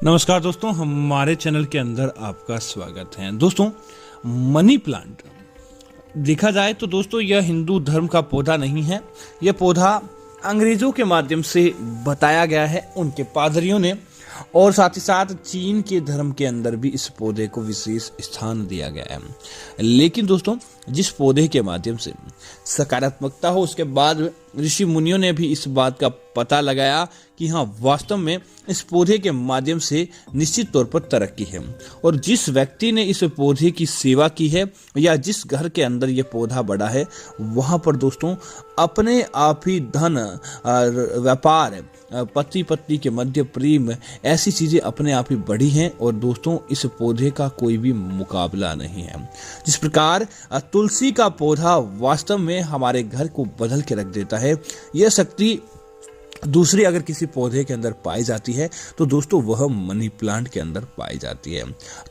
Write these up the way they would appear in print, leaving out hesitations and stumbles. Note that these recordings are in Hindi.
नमस्कार दोस्तों, हमारे चैनल के अंदर आपका स्वागत है। दोस्तों, मनी प्लांट देखा जाए तो दोस्तों यह हिंदू धर्म का पौधा नहीं है। यह पौधा अंग्रेजों के माध्यम से बताया गया है, उनके पादरियों ने, और साथ ही साथ चीन के धर्म के अंदर भी इस पौधे को विशेष स्थान दिया गया है। लेकिन दोस्तों, जिस पौधे के माध्यम से सकारात्मकता हो, उसके बाद ऋषि मुनियों ने भी इस बात का पता लगाया कि हाँ, वास्तव में इस पौधे के माध्यम से निश्चित तौर पर तरक्की है। और जिस व्यक्ति ने इस पौधे की सेवा की है या जिस घर के अंदर ये पौधा बढ़ा है, वहाँ पर दोस्तों अपने आप ही धन, व्यापार, पति पत्नी के मध्य प्रेम, ऐसी चीज़ें अपने आप ही बढ़ी हैं। और दोस्तों, इस पौधे का कोई भी मुकाबला नहीं है। जिस प्रकार तुलसी का पौधा वास्तव में हमारे घर को बदल के रख देता है, यह शक्ति दूसरी अगर किसी पौधे के अंदर पाई जाती है तो दोस्तों वह मनी प्लांट के अंदर पाई जाती है।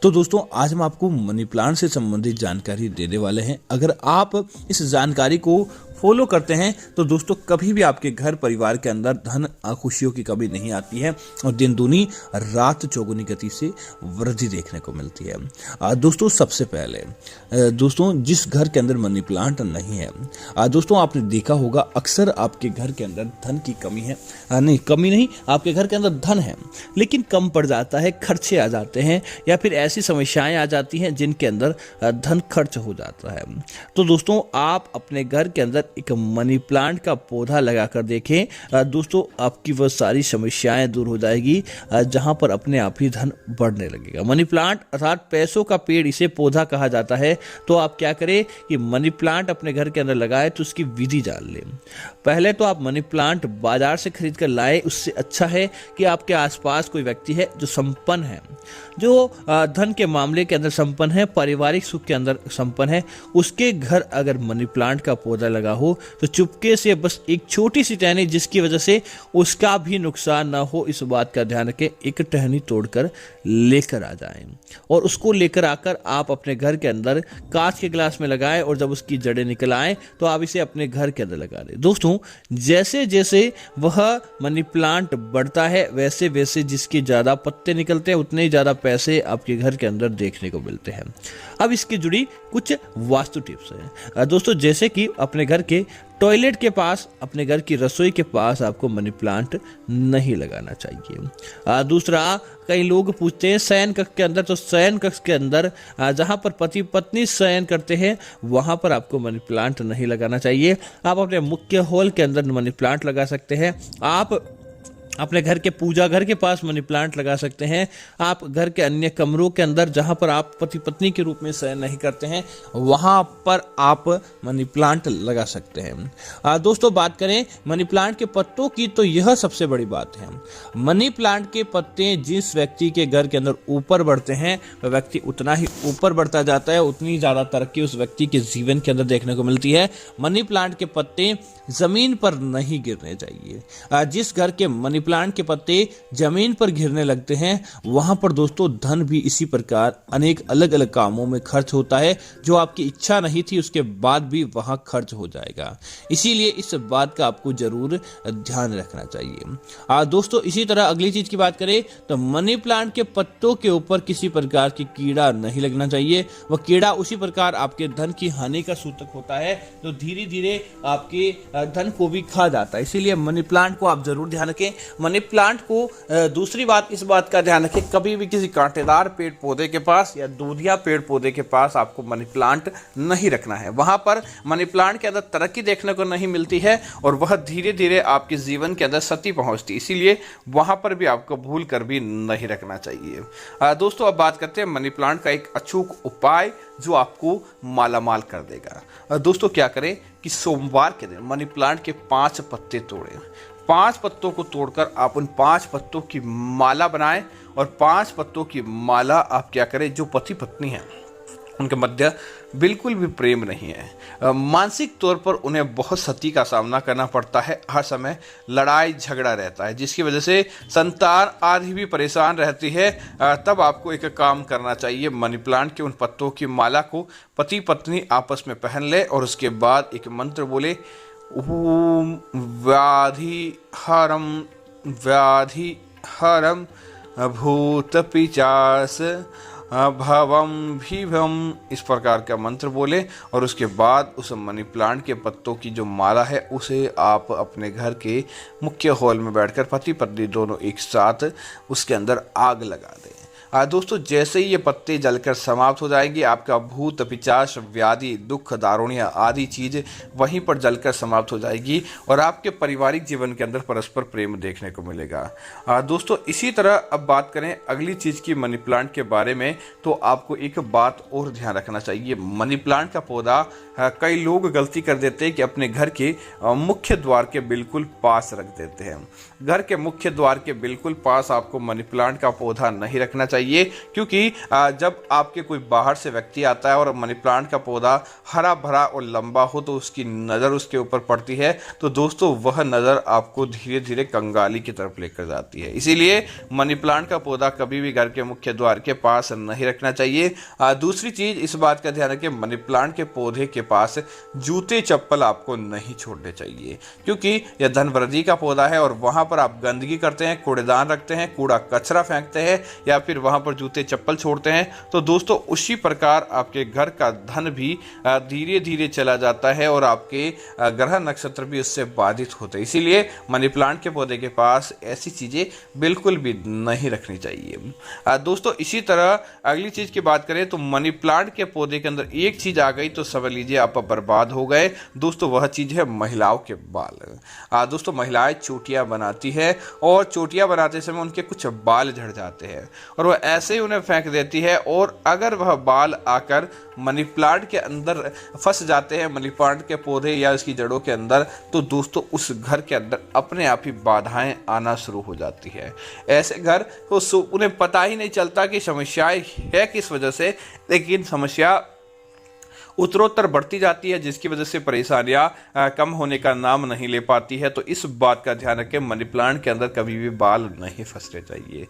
तो दोस्तों, आज हम आपको मनी प्लांट से संबंधित जानकारी देने वाले हैं। अगर आप इस जानकारी को फॉलो करते हैं तो दोस्तों कभी भी आपके घर परिवार के अंदर धन खुशियों की कमी नहीं आती है और दिन दूनी रात चौगुनी गति से वृद्धि देखने को मिलती है। दोस्तों, सबसे पहले दोस्तों जिस घर के अंदर मनी प्लांट नहीं है, दोस्तों आपने देखा होगा अक्सर आपके घर के अंदर धन की कमी है। नहीं, कमी नहीं, आपके घर के अंदर धन है लेकिन कम पड़ जाता है, खर्चे आ जाते हैं या फिर ऐसी समस्याएं आ जाती हैं जिनके अंदर धन खर्च हो जाता है। तो दोस्तों, आप अपने घर के अंदर एक मनी प्लांट का पौधा लगाकर देखें। दोस्तों, आपकी वह सारी समस्याएं दूर हो जाएगी, जहां पर अपने आप ही धन बढ़ने लगेगा। मनी प्लांट अर्थात पैसों का पेड़, इसे पौधा कहा जाता है। तो आप क्या करें कि मनी प्लांट अपने घर के अंदर लगाए तो उसकी विधि जान लें। पहले तो आप मनी प्लांट बाजार से खरीद कर लाए। उससे अच्छा है कि आपके आसपास कोई व्यक्ति है जो संपन्न है, जो धन के मामले के अंदर संपन्न है, पारिवारिक सुख के अंदर संपन्न है, उसके घर अगर मनी प्लांट का पौधा लगा हो तो चुपके से बस एक छोटी सी टहनी, जिसकी वजह से उसका भी नुकसान ना हो, इस बात का ध्यान रखें। एक टहनी तोड़कर लेकर आ जाएं और उसको लेकर आकर आप अपने घर के अंदर कांच के गिलास में लगाएं और जब उसकी जड़ें निकल आएं तो आप इसे अपने घर के अंदर लगा दें। दोस्तों, जैसे जैसे वह मनी प्लांट बढ़ता है वैसे वैसे जिसके ज़्यादा पत्ते निकलते हैं उतने ही ज़्यादा पैसे आपके घर के अंदर देखने को मिलते हैं। अब इसकी जुड़ी कुछ वास्तु टिप्स हैं दोस्तों, जैसे कि अपने घर के टॉयलेट के पास, अपने घर की रसोई के पास आपको मनी प्लांट नहीं लगाना चाहिए। दूसरा, कई लोग पूछते हैं शयन कक्ष के अंदर, तो शयन कक्ष के अंदर जहां पर पति पत्नी शयन करते हैं वहां पर आपको मनी प्लांट नहीं लगाना चाहिए। आप अपने मुख्य हॉल के अंदर मनी प्लांट लगा सकते हैं। आप अपने घर के पूजा घर के पास मनी प्लांट लगा सकते हैं। आप घर के अन्य कमरों के अंदर जहां पर आप पति पत्नी के रूप में शयन नहीं करते हैं वहां पर आप मनी प्लांट लगा सकते हैं। दोस्तों, बात करें मनी प्लांट के पत्तों की तो यह सबसे बड़ी बात है। मनी प्लांट के पत्ते जिस व्यक्ति के घर के अंदर ऊपर बढ़ते हैं वह व्यक्ति उतना ही ऊपर बढ़ता जाता है, उतनी ज़्यादा तरक्की उस व्यक्ति के जीवन के अंदर देखने को मिलती है। मनी प्लांट के पत्ते जमीन पर नहीं गिरने चाहिए। जिस घर के मनी प्लांट के पत्ते जमीन पर गिरने लगते हैं वहां पर दोस्तों धन भी इसी प्रकार अनेक अलग अलग कामों में खर्च होता है, जो आपकी इच्छा नहीं थी उसके बाद भी वहां खर्च हो जाएगा। इसीलिए इस बात का आपको जरूर ध्यान रखना चाहिए। दोस्तों, इसी तरह अगली चीज की बात करें तो मनी प्लांट के पत्तों के ऊपर किसी प्रकार की कीड़ा नहीं लगना चाहिए। वह कीड़ा उसी प्रकार आपके धन की हानि का सूचक होता है, तो धीरे धीरे आपके धन को भी खा जाता है। इसीलिए मनी प्लांट को आप जरूर ध्यान रखें। मनी प्लांट को दूसरी बात, इस बात का ध्यान रखें, कभी भी किसी कांटेदार पेड़ पौधे के पास या दूधिया पेड़ पौधे के पास आपको मनी प्लांट नहीं रखना है। वहां पर मनी प्लांट के अंदर तरक्की देखने को नहीं मिलती है और वह धीरे धीरे आपके जीवन के अंदर क्षति पहुंचती है। इसीलिए वहां पर भी आपको भूल कर भी नहीं रखना चाहिए। दोस्तों, अब बात करते हैं मनी प्लांट का एक अचूक उपाय जो आपको मालामाल कर देगा। दोस्तों, क्या करें कि सोमवार के दिन मनी प्लांट के 5 पत्ते तोड़ें। 5 पत्तों को तोड़कर आप उन 5 पत्तों की माला बनाएं और 5 पत्तों की माला आप क्या करें, जो पति पत्नी हैं उनके मध्य बिल्कुल भी प्रेम नहीं है, मानसिक तौर पर उन्हें बहुत क्षति का सामना करना पड़ता है, हर समय लड़ाई झगड़ा रहता है जिसकी वजह से संतान आदि भी परेशान रहती है, तब आपको एक काम करना चाहिए। मनी प्लांट के उन पत्तों की माला को पति पत्नी आपस में पहन ले और उसके बाद एक मंत्र बोले, ओम व्याधि हरम भूत पिचास भवम भीभम, इस प्रकार का मंत्र बोले और उसके बाद उस मनी प्लांट के पत्तों की जो माला है उसे आप अपने घर के मुख्य हॉल में बैठकर पति पत्नी दोनों एक साथ उसके अंदर आग लगा दें। दोस्तों जैसे ही ये पत्ते जलकर समाप्त हो जाएंगे, आपका भूत पिशाच व्याधि दुख दारुण्य आदि चीज वहीं पर जलकर समाप्त हो जाएगी और आपके पारिवारिक जीवन के अंदर परस्पर प्रेम देखने को मिलेगा। दोस्तों इसी तरह अब बात करें अगली चीज की मनी प्लांट के बारे में, तो आपको एक बात और ध्यान रखना चाहिए। मनी प्लांट का पौधा कई लोग गलती कर देते हैं कि अपने घर के मुख्य द्वार के बिल्कुल पास रख देते हैं। घर के मुख्य द्वार के बिल्कुल पास आपको मनी प्लांट का पौधा नहीं रखना चाहिए, क्योंकि जब आपके कोई बाहर से व्यक्ति आता है और मनी प्लांट का पौधा हरा भरा और लंबा हो तो उसकी नज़र उसके ऊपर पड़ती है, तो दोस्तों वह नज़र आपको धीरे धीरे कंगाली की तरफ लेकर जाती है। इसीलिए मनी प्लांट का पौधा कभी भी घर के मुख्य द्वार के पास नहीं रखना चाहिए। दूसरी चीज इस बात का ध्यान रखें, मनी प्लांट के पौधे के पास जूते चप्पल आपको नहीं छोड़ने चाहिए, क्योंकि यह धन वृद्धि का पौधा है और वहां पर आप गंदगी करते हैं, कूड़ेदान रखते हैं, कूड़ा कचरा फेंकते हैं या फिर वहां पर जूते चप्पल छोड़ते हैं, तो दोस्तों उसी प्रकार आपके घर का धन भी धीरे धीरे चला जाता है और आपके ग्रह नक्षत्र भी उससे बाधित होते हैं। इसीलिए मनी प्लांट के पौधे के पास ऐसी चीजें बिल्कुल भी नहीं रखनी चाहिए। दोस्तों इसी तरह अगली चीज की बात करें तो मनी प्लांट के पौधे के अंदर एक चीज आ गई तो समझ लीजिए आप बर्बाद हो गए। दोस्तों वह चीज है महिलाओं के बाल। दोस्तों महिलाएं चोटियां बनाती है और चोटियां बनाते समय उनके कुछ बाल झड़ जाते हैं और वह ऐसे ही उन्हें फेंक देती है, और अगर वह बाल आकर मनी प्लांट के अंदर फंस जाते हैं, मनी प्लांट के पौधे या उसकी जड़ों के अंदर, तो दोस्तों उस घर के अंदर अपने आप ही बाधाएं आना शुरू हो जाती है। ऐसे घर तो उन्हें पता ही नहीं चलता कि समस्याएं है किस वजह से, लेकिन समस्या उत्तरोत्तर बढ़ती जाती है, जिसकी वजह से परेशानियां कम होने का नाम नहीं ले पाती है। तो इस बात का ध्यान रखें, मनी प्लांट के अंदर कभी भी बाल नहीं फंसने चाहिए।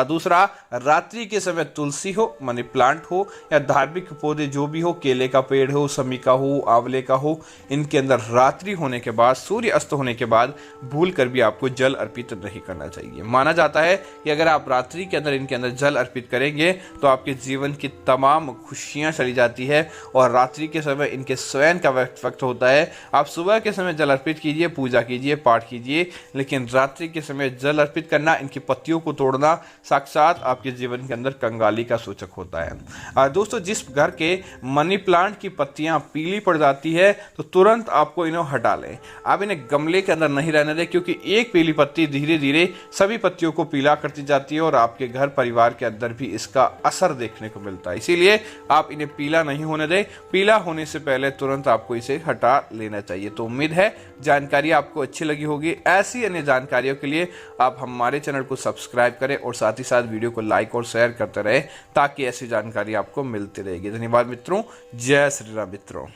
दूसरा, रात्रि के समय तुलसी हो, मनी प्लांट हो या धार्मिक पौधे जो भी हो, केले का पेड़ हो, समी का हो, आंवले का हो, इनके अंदर रात्रि होने के बाद, सूर्य अस्त होने के बाद भूल कर भी आपको जल अर्पित नहीं करना चाहिए। माना जाता है कि अगर आप रात्रि के अंदर इनके अंदर जल अर्पित करेंगे तो आपके जीवन की तमाम खुशियां चली जाती है और रात्रि के समय इनके स्वयं का वक्त होता है। आप सुबह के समय जल अर्पित कीजिए, पूजा कीजिए, पाठ कीजिए, लेकिन रात्रि के समय जल अर्पित करना, इनकी पत्तियों को तोड़ना साक्षात आपके जीवन के अंदर कंगाली का सूचक होता है। दोस्तों जिस घर के मनी प्लांट की पत्तियां पीली पड़ जाती है तो तुरंत आपको इन्हें हटा लें। आप इन्हें गमले के अंदर नहीं रहने दें, क्योंकि एक पीली पत्ती धीरे धीरे सभी पत्तियों को पीला करती जाती है और आपके घर परिवार के अंदर भी इसका असर देखने को मिलता है। इसीलिए आप इन्हें पीला नहीं होने दें। पीला होने से पहले तुरंत आपको इसे हटा लेना चाहिए। तो उम्मीद है जानकारी आपको अच्छी लगी होगी। ऐसी अन्य जानकारियों के लिए आप हमारे चैनल को सब्सक्राइब करें और साथ ही साथ वीडियो को लाइक और शेयर करते रहें, ताकि ऐसी जानकारी आपको मिलती रहेगी। धन्यवाद मित्रों। जय श्री राम मित्रों।